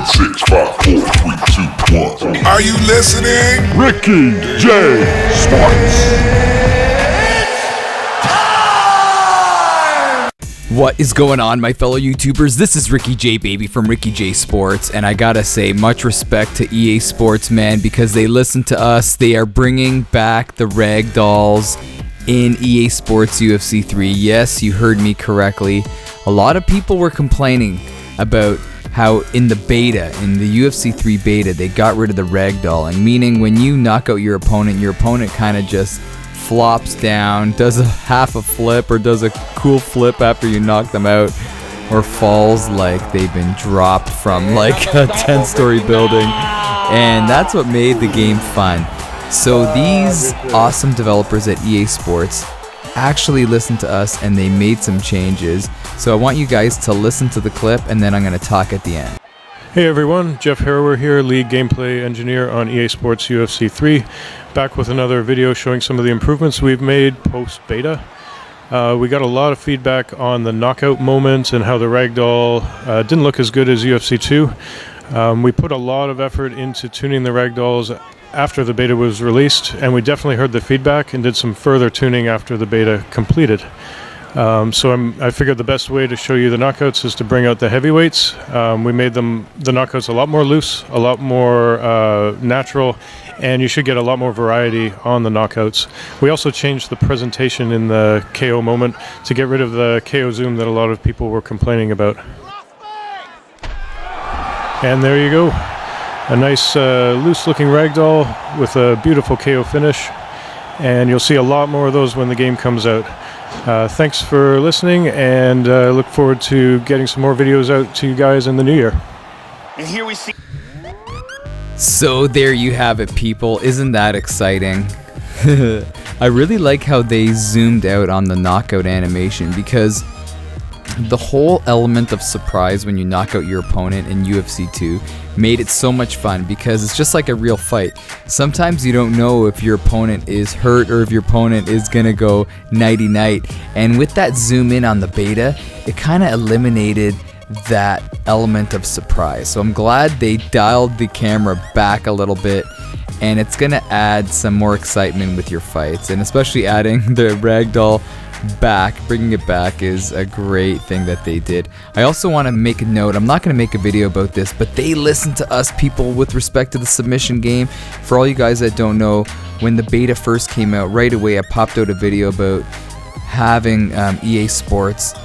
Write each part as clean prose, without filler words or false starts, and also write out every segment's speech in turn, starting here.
7, 6, 5, 4, 3, 2, 1. Are you listening? Ricky J Sports. What is going on, my fellow YouTubers? This is Ricky J Baby from Ricky J Sports, and I gotta say much respect to EA Sports, man, because they listen to us. They are bringing back the rag dolls in EA Sports UFC 3. Yes, you heard me correctly. A lot of people were complaining about how in the beta, in the UFC 3 beta, they got rid of the ragdolling, meaning when you knock out your opponent kind of just flops down, does a half a flip or does a cool flip after you knock them out, or falls like they've been dropped from like a 10-story building, and that's what made the game fun. So these awesome developers at EA Sports actually listened to us and they made some changes. So I want you guys to listen to the clip and then I'm going to talk at the end. Hey everyone, Jeff Harrower here, lead gameplay engineer on EA Sports UFC 3, back with another video showing some of the improvements we've made post-beta. We got a lot of feedback on the knockout moments and how the ragdoll didn't look as good as UFC 2. We put a lot of effort into tuning the ragdolls after the beta was released, and we definitely heard the feedback and did some further tuning after the beta completed. So I figured the best way to show you the knockouts is to bring out the heavyweights. We made the knockouts a lot more loose, a lot more natural, and you should get a lot more variety on the knockouts. We also changed the presentation in the KO moment to get rid of the KO zoom that a lot of people were complaining about. And there you go. A nice loose looking ragdoll with a beautiful KO finish. And you'll see a lot more of those when the game comes out. Thanks for listening, and look forward to getting some more videos out to you guys in the new year. And here we see. So there you have it, people. Isn't that exciting? I really like how they zoomed out on the knockout animation, because the whole element of surprise when you knock out your opponent in UFC 2 made it so much fun, because it's just like a real fight. Sometimes you don't know if your opponent is hurt or if your opponent is gonna go nighty-night, and with that zoom in on the beta, it kind of eliminated that element of surprise. So I'm glad they dialed the camera back a little bit, and it's gonna add some more excitement with your fights, and especially adding the ragdoll back, bringing it back is a great thing that they did. I also want to make a note, I'm not going to make a video about this, but they listened to us, people, with respect to the submission game. For all you guys that don't know, when the beta first came out, right away I popped out a video about having EA Sports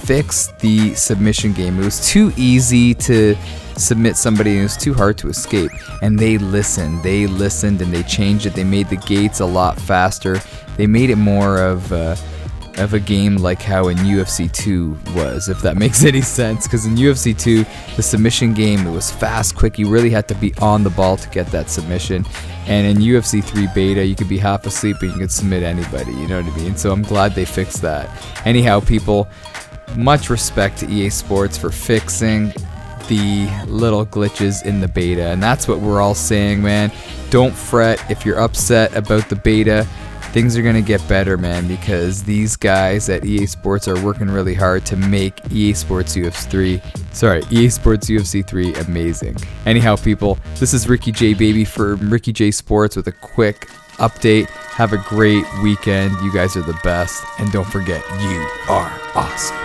fix the submission game. It was too easy to submit somebody and it was too hard to escape, and they listened and they changed it. They made the gates a lot faster. They made it more of a game like how in UFC 2 was, if that makes any sense, because in UFC 2 the submission game, it was fast, quick, you really had to be on the ball to get that submission, and in UFC 3 beta you could be half asleep and you could submit anybody, you know what I mean? So I'm glad they fixed that. Anyhow, people, much respect to EA Sports for fixing the little glitches in the beta, and that's what we're all saying, man. Don't fret if you're upset about the beta. Things are going to get better, man, because these guys at EA Sports are working really hard to make EA Sports UFC 3 amazing. Anyhow, people, this is Ricky J Baby from Ricky J Sports with a quick update. Have a great weekend. You guys are the best, and don't forget, you are awesome.